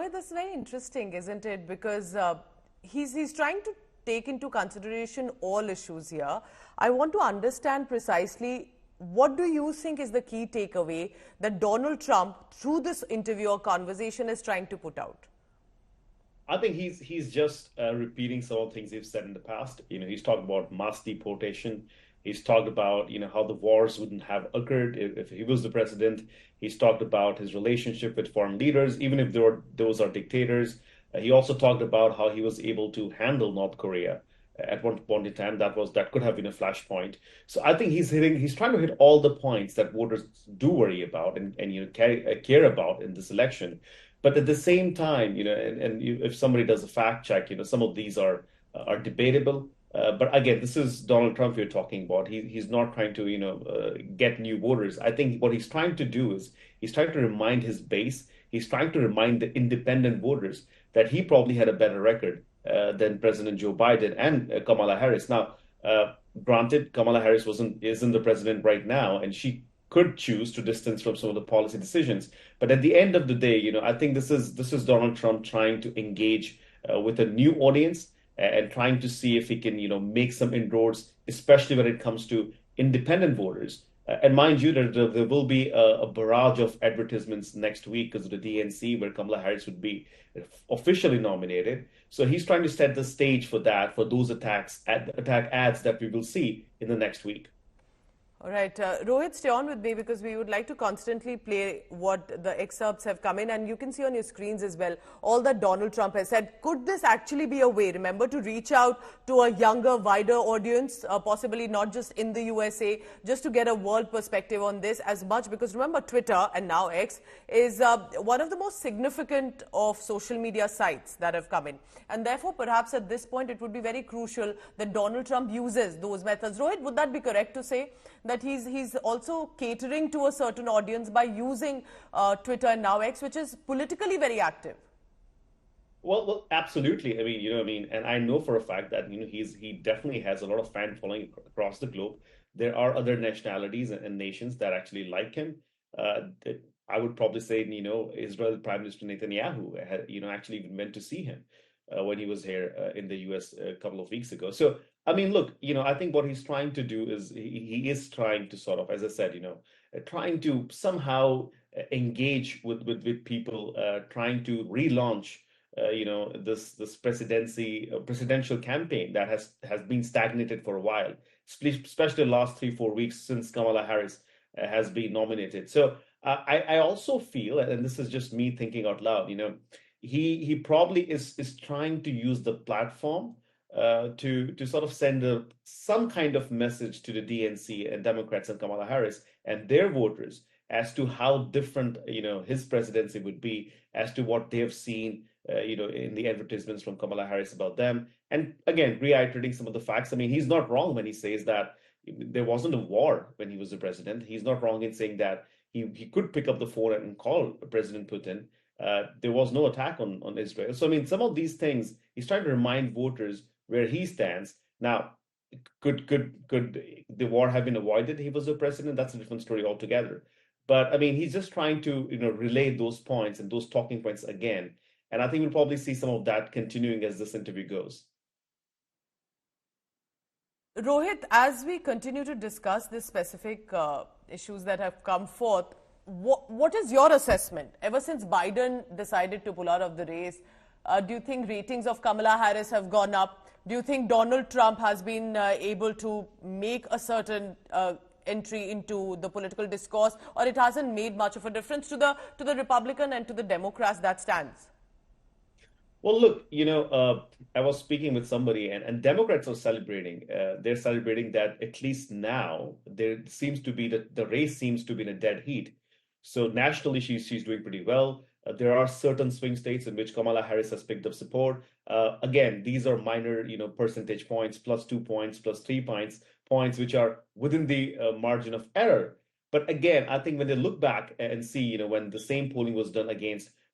Rohit, this is very interesting, isn't it? Because he's trying to take into consideration all issues here. I want to understand precisely what do you think is the key takeaway that Donald Trump, through this interview or conversation, is trying to put out? I think he's just repeating some of the things he's said in the past. He's talked about mass deportation. He's talked about how the wars wouldn't have occurred if he was the president. He's talked about his relationship with foreign leaders, even if those are dictators. He also talked about how he was able to handle North Korea at one point in time. That could have been a flashpoint. So I think he's trying to hit all the points that voters do worry about and care about in this election. But at the same time, if somebody does a fact check, some of these are debatable. But again, this is Donald Trump you're talking about. He's not trying to, get new voters. I think what he's trying to do is he's trying to remind his base. He's trying to remind the independent voters that he probably had a better record than President Joe Biden and Kamala Harris. Now, granted, Kamala Harris isn't the president right now, and she could choose to distance from some of the policy decisions. But at the end of the day, I think this is Donald Trump trying to engage with a new audience and trying to see if he can, make some inroads, especially when it comes to independent voters. And mind you, there will be a barrage of advertisements next week because of the DNC, where Kamala Harris would be officially nominated. So he's trying to set the stage for that, for those attack ads that we will see in the next week. All right, Rohit, stay on with me because we would like to constantly play what the excerpts have come in, and you can see on your screens as well all that Donald Trump has said. Could this actually be a way, remember, to reach out to a younger, wider audience, possibly not just in the USA, just to get a world perspective on this as much? Because remember, Twitter and now X is one of the most significant of social media sites that have come in. And therefore, perhaps at this point, it would be very crucial that Donald Trump uses those methods. Rohit, would that be correct to say that he's also catering to a certain audience by using Twitter and now X, which is politically very active? Well, absolutely. And I know for a fact that he definitely has a lot of fan following across the globe. There are other nationalities and nations that actually like him. I would probably say, Israel Prime Minister Netanyahu had, actually even went to see him when he was here in the US a couple of weeks ago. So, look, I think what he's trying to do is he is trying to sort of, as I said, trying to somehow engage with people, trying to relaunch, this presidential campaign that has been stagnated for a while, especially the last 3-4 weeks since Kamala Harris has been nominated. So I also feel, and this is just me thinking out loud, he probably is trying to use the platform to sort of send some kind of message to the DNC and Democrats and Kamala Harris and their voters as to how different his presidency would be, as to what they have seen in the advertisements from Kamala Harris about them. And again, reiterating some of the facts. He's not wrong when he says that there wasn't a war when he was the president. He's not wrong in saying that he could pick up the phone and call President Putin. There was no attack on Israel. So, some of these things, he's trying to remind voters where he stands. Now, could the war have been avoided if he was the president? That's a different story altogether. But, he's just trying to, relay those points and those talking points again. And I think we'll probably see some of that continuing as this interview goes. Rohit, as we continue to discuss the specific issues that have come forth, what is your assessment? Ever since Biden decided to pull out of the race, do you think ratings of Kamala Harris have gone up? Do you think Donald Trump has been able to make a certain entry into the political discourse, or it hasn't made much of a difference to the Republican and to the Democrats that stands? Well, look, I was speaking with somebody, and Democrats are celebrating. They're celebrating that at least now there seems to be the race seems to be in a dead heat. So nationally, she's doing pretty well. There are certain swing states in which Kamala Harris has picked up support. Again, these are minor, percentage points, +2 points, +3 points, which are within the margin of error. But again, I think when they look back and see, when the same polling was done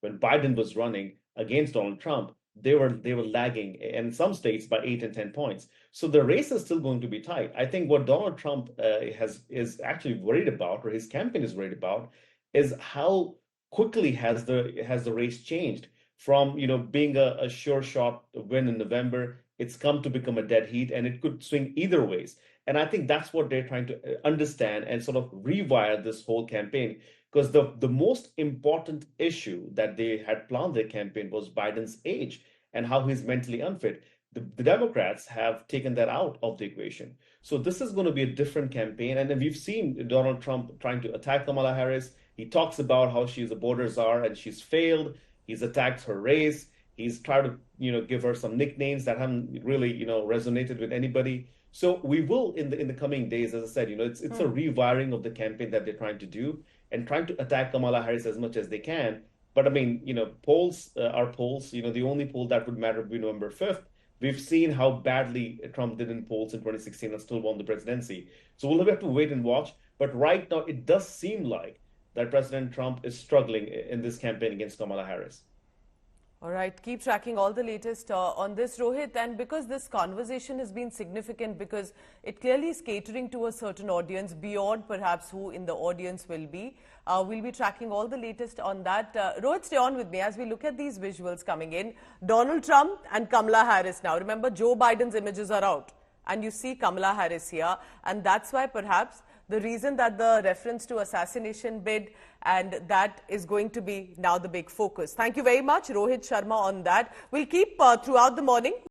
when Biden was running against Donald Trump, they were lagging in some states by 8 and 10 points. So the race is still going to be tight. I think what Donald Trump is actually worried about, or his campaign is worried about, is how quickly has the race changed. from being a sure shot win in November, it's come to become a dead heat, and it could swing either ways. And I think that's what they're trying to understand and sort of rewire this whole campaign. Because the most important issue that they had planned their campaign was Biden's age and how he's mentally unfit. The Democrats have taken that out of the equation. So this is going to be a different campaign. And then we've seen Donald Trump trying to attack Kamala Harris. He talks about how she's a border czar and she's failed. He's attacked her race. He's tried to, give her some nicknames that haven't really, resonated with anybody. So we will in the coming days, as I said, it's a rewiring of the campaign that they're trying to do and trying to attack Kamala Harris as much as they can. But I mean, polls are polls. The only poll that would matter would be November 5th. We've seen how badly Trump did in polls in 2016 and still won the presidency. So we'll have to wait and watch. But right now, it does seem like that President Trump is struggling in this campaign against Kamala Harris. All right, keep tracking all the latest on this, Rohit. And because this conversation has been significant, because it clearly is catering to a certain audience beyond perhaps who in the audience will be. We'll be tracking all the latest on that. Rohit, stay on with me as we look at these visuals coming in. Donald Trump and Kamala Harris now. Remember, Joe Biden's images are out. And you see Kamala Harris here. And that's why perhaps the reason that the reference to assassination bid, and that is going to be now the big focus. Thank you very much, Rohit Sharma, on that. We'll keep throughout the morning.